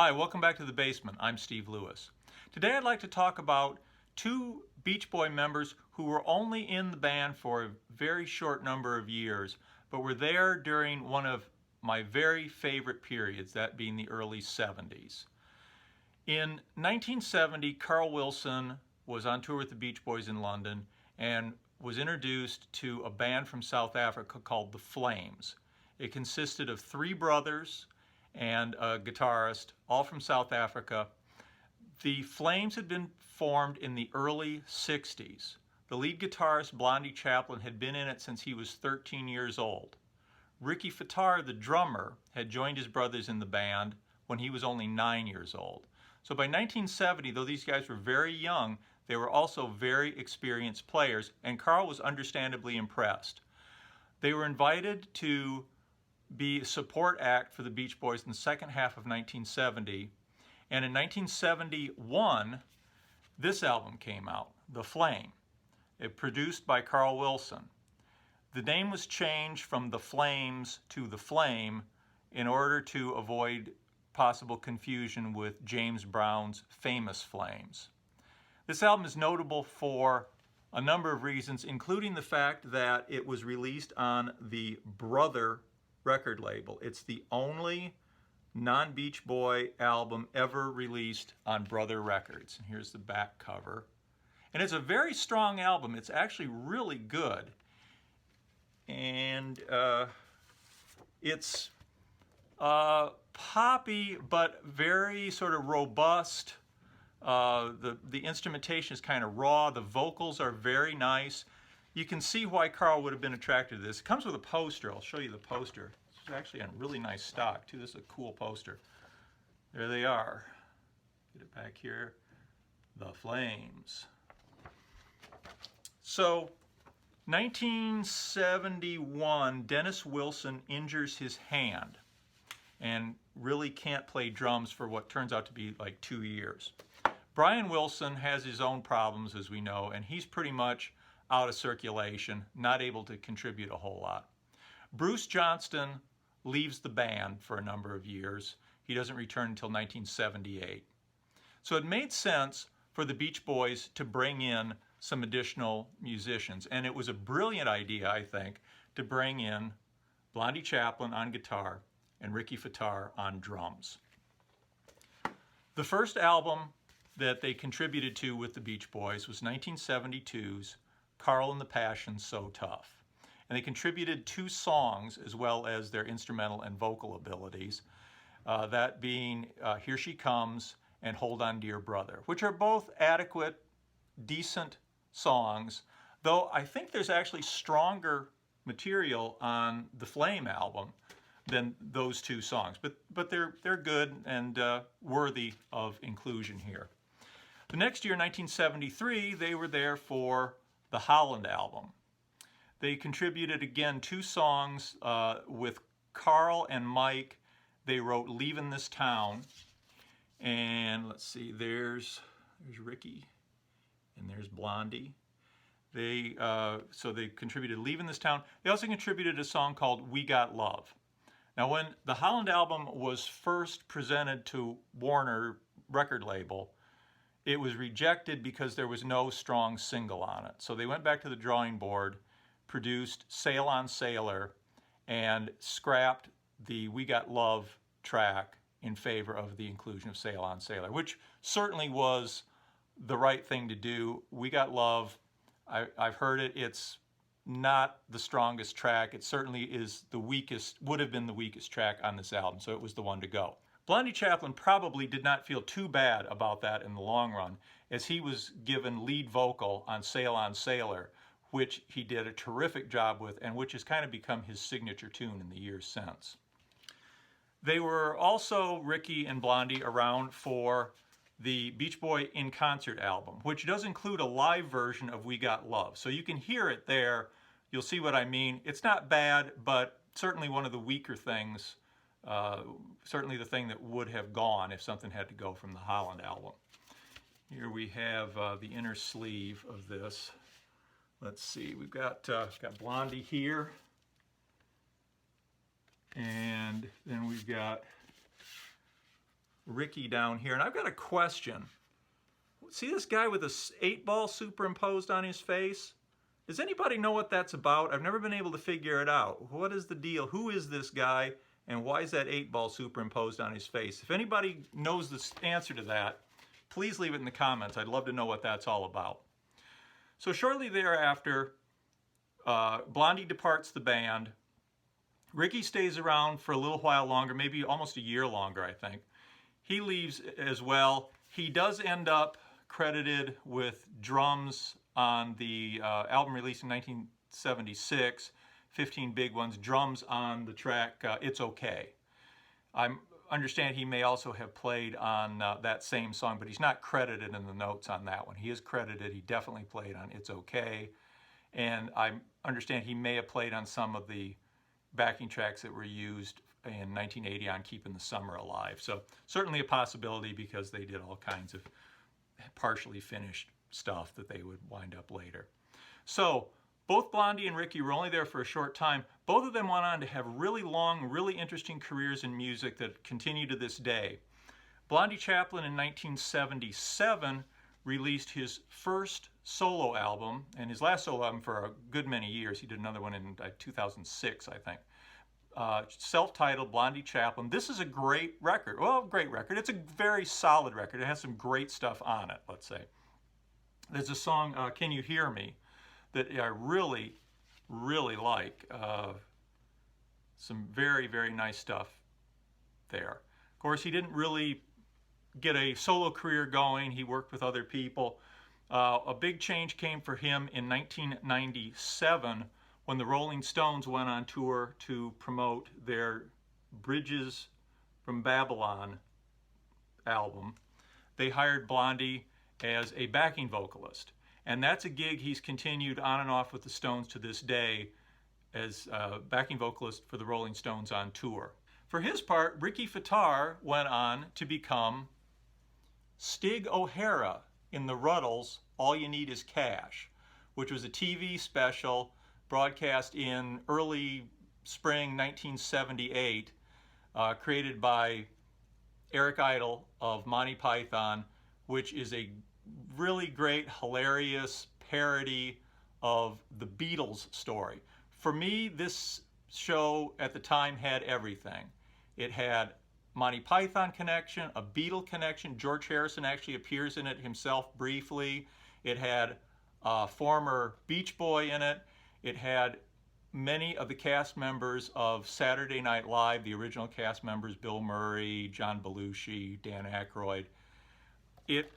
Hi, welcome back to The Basement. I'm Steve Lewis. Today I'd like to talk about two Beach Boy members who were only in the band for a very short number of years, but were there during one of my very favorite periods, that being the early 70s. In 1970, Carl Wilson was on tour with the Beach Boys in London and was introduced to a band from South Africa called the Flames. It consisted of three brothers and a guitarist, all from South Africa. The Flames had been formed in the early 60s. The lead guitarist, Blondie Chaplin, had been in it since he was 13 years old. Ricky Fataar, the drummer, had joined his brothers in the band when he was only 9 years old. So by 1970, though these guys were very young, they were also very experienced players, and Carl was understandably impressed. They were invited to be a support act for the Beach Boys in the second half of 1970, and in 1971 this album came out, The Flame. It produced by Carl Wilson. The name was changed from The Flames to The Flame in order to avoid possible confusion with James Brown's Famous Flames. This album is notable for a number of reasons, including the fact that it was released on the Brother record label. It's the only non-Beach Boy album ever released on Brother Records. And here's the back cover. And it's a very strong album. It's actually really good. And it's poppy, but very sort of robust. The instrumentation is kind of raw. The vocals are very nice. You can see why Carl would have been attracted to this. It comes with a poster. I'll show you the poster. It's actually on really nice stock, too. This is a cool poster. There they are. Get it back here. The Flames. So, 1971, Dennis Wilson injures his hand and really can't play drums for what turns out to be like 2 years. Brian Wilson has his own problems, as we know, and he's pretty much out of circulation, not able to contribute a whole lot. Bruce Johnston leaves the band for a number of years. He doesn't return until 1978. So it made sense for the Beach Boys to bring in some additional musicians, and it was a brilliant idea, I think, to bring in Blondie Chaplin on guitar and Ricky Fataar on drums. The first album that they contributed to with the Beach Boys was 1972's Carl and the Passion's So Tough. And they contributed 2 songs as well as their instrumental and vocal abilities, that being Here She Comes and Hold On Dear Brother, which are both adequate, decent songs, though I think there's actually stronger material on the Flame album than those 2 songs. But they're good and worthy of inclusion here. The next year, 1973, they were there for the Holland album. They contributed again 2 songs with Carl and Mike. They wrote Leavin' This Town. And let's see, there's Ricky and there's Blondie. So they contributed Leavin' This Town. They also contributed a song called We Got Love. Now when the Holland album was first presented to Warner record label, it was rejected because there was no strong single on it. So they went back to the drawing board, produced Sail on Sailor, and scrapped the We Got Love track in favor of the inclusion of Sail on Sailor, which certainly was the right thing to do. We Got Love, I've heard it, it's not the strongest track. It certainly is the weakest, would have been the weakest track on this album, so it was the one to go. Blondie Chaplin probably did not feel too bad about that in the long run, as he was given lead vocal on Sail on Sailor, which he did a terrific job with and which has kind of become his signature tune in the years since. They were also, Ricky and Blondie, around for the Beach Boy in Concert album, which does include a live version of We Got Love. So you can hear it there. You'll see what I mean. It's not bad, but certainly one of the weaker things. Certainly the thing that would have gone if something had to go from the Holland album. Here we have the inner sleeve of this. Let's see, we've got Blondie here. And then we've got Ricky down here, and I've got a question. See this guy with a 8-ball superimposed on his face? Does anybody know what that's about? I've never been able to figure it out. What is the deal? Who is this guy, and why is that 8-ball superimposed on his face? If anybody knows the answer to that, please leave it in the comments. I'd love to know what that's all about. So shortly thereafter, Blondie departs the band. Ricky stays around for a little while longer, maybe almost a year longer, I think. He leaves as well. He does end up credited with drums on the album released in 1976, 15 Big Ones, drums on the track It's Okay. I understand he may also have played on that same song, but he's not credited in the notes on that one. He is credited, he definitely played on It's Okay, and I understand he may have played on some of the backing tracks that were used in 1980 on Keeping the Summer Alive. So certainly a possibility, because they did all kinds of partially finished stuff that they would wind up later. So both Blondie and Ricky were only there for a short time. Both of them went on to have really long, really interesting careers in music that continue to this day. Blondie Chaplin in 1977 released his first solo album, and his last solo album for a good many years. He did another one in 2006, I think. Self-titled Blondie Chaplin. This is a great record. Well, great record. It's a very solid record. It has some great stuff on it, let's say. There's a song, Can You Hear Me, that I really, really like. Some very, very nice stuff there. Of course, he didn't really get a solo career going. He worked with other people. A big change came for him in 1997 when the Rolling Stones went on tour to promote their Bridges from Babylon album. They hired Blondie as a backing vocalist, and that's a gig he's continued on and off with the Stones to this day as backing vocalist for the Rolling Stones on tour. For his part, Ricky Fataar went on to become Stig O'Hara in the Rutles' All You Need Is Cash, which was a TV special broadcast in early spring 1978, created by Eric Idle of Monty Python, which is a really great, hilarious parody of the Beatles story. For me, this show at the time had everything. It had Monty Python connection, a Beatle connection. George Harrison actually appears in it himself briefly. It had a former Beach Boy in it. It had many of the cast members of Saturday Night Live, the original cast members, Bill Murray, John Belushi, Dan Aykroyd. It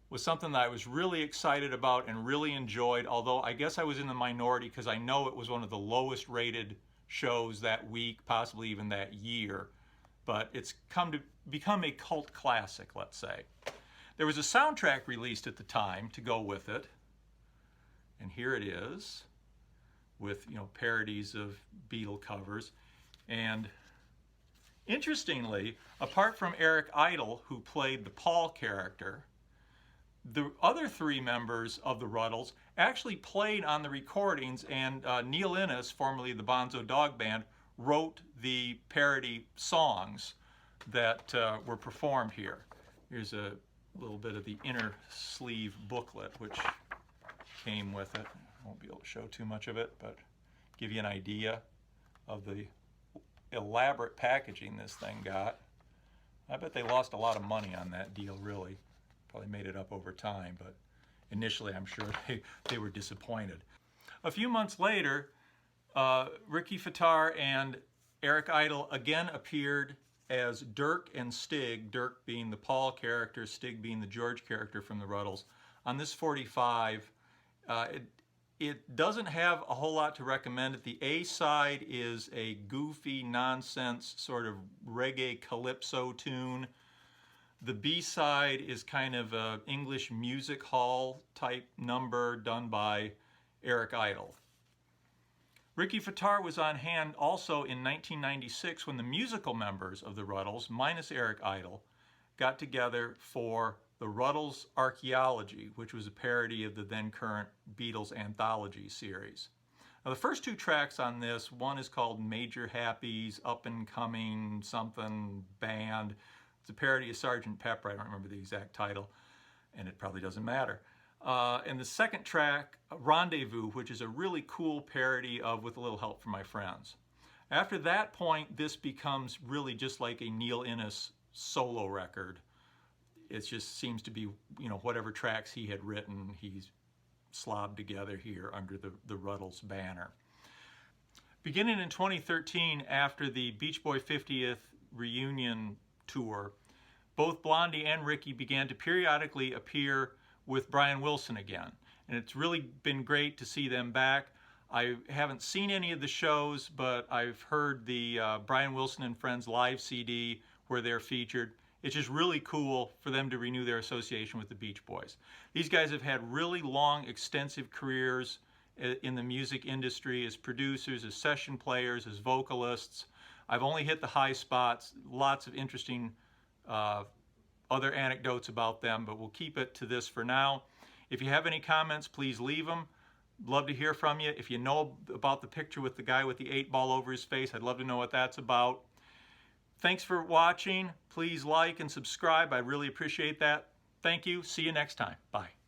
was something that I was really excited about and really enjoyed, although I guess I was in the minority because I know it was one of the lowest rated shows that week, possibly even that year. But it's come to become a cult classic, let's say. There was a soundtrack released at the time to go with it, and here it is, with parodies of Beatle covers. And interestingly, apart from Eric Idle, who played the Paul character, the other 3 members of the Rutles actually played on the recordings, and Neil Innes, formerly the Bonzo Dog Band, wrote the parody songs that were performed here. Here's a little bit of the inner sleeve booklet, which came with it. I won't be able to show too much of it, but give you an idea of the elaborate packaging this thing got. I bet they lost a lot of money on that deal, really. Probably made it up over time, but initially I'm sure they were disappointed. A few months later, Ricky Fataar and Eric Idle again appeared as Dirk and Stig, Dirk being the Paul character, Stig being the George character from the Rutles, on this 45. It doesn't have a whole lot to recommend it. The A side is a goofy, nonsense sort of reggae calypso tune. The B side is kind of an English music hall type number done by Eric Idle. Ricky Fataar was on hand also in 1996 when the musical members of the Rutles, minus Eric Idle, got together for the Rutles Archaeology, which was a parody of the then current Beatles anthology series. Now the first 2 tracks on this, one is called Major Happy's Up and Coming something band. It's a parody of Sgt. Pepper. I don't remember the exact title, and it probably doesn't matter. And the second track, Rendezvous, which is a really cool parody of With a Little Help from My Friends. After that point, this becomes really just like a Neil Innes solo record. It just seems to be, you know, whatever tracks he had written, he's slobbed together here under the Rutles banner. Beginning in 2013, after the Beach Boy 50th reunion tour, both Blondie and Ricky began to periodically appear with Brian Wilson again. And it's really been great to see them back. I haven't seen any of the shows, but I've heard the Brian Wilson and Friends live CD where they're featured. It's just really cool for them to renew their association with the Beach Boys. These guys have had really long, extensive careers in the music industry as producers, as session players, as vocalists. I've only hit the high spots, lots of interesting other anecdotes about them, but we'll keep it to this for now. If you have any comments, please leave them. Love to hear from you. If you know about the picture with the guy with the 8-ball over his face, I'd love to know what that's about. Thanks for watching. Please like and subscribe. I really appreciate that. Thank you. See you next time. Bye.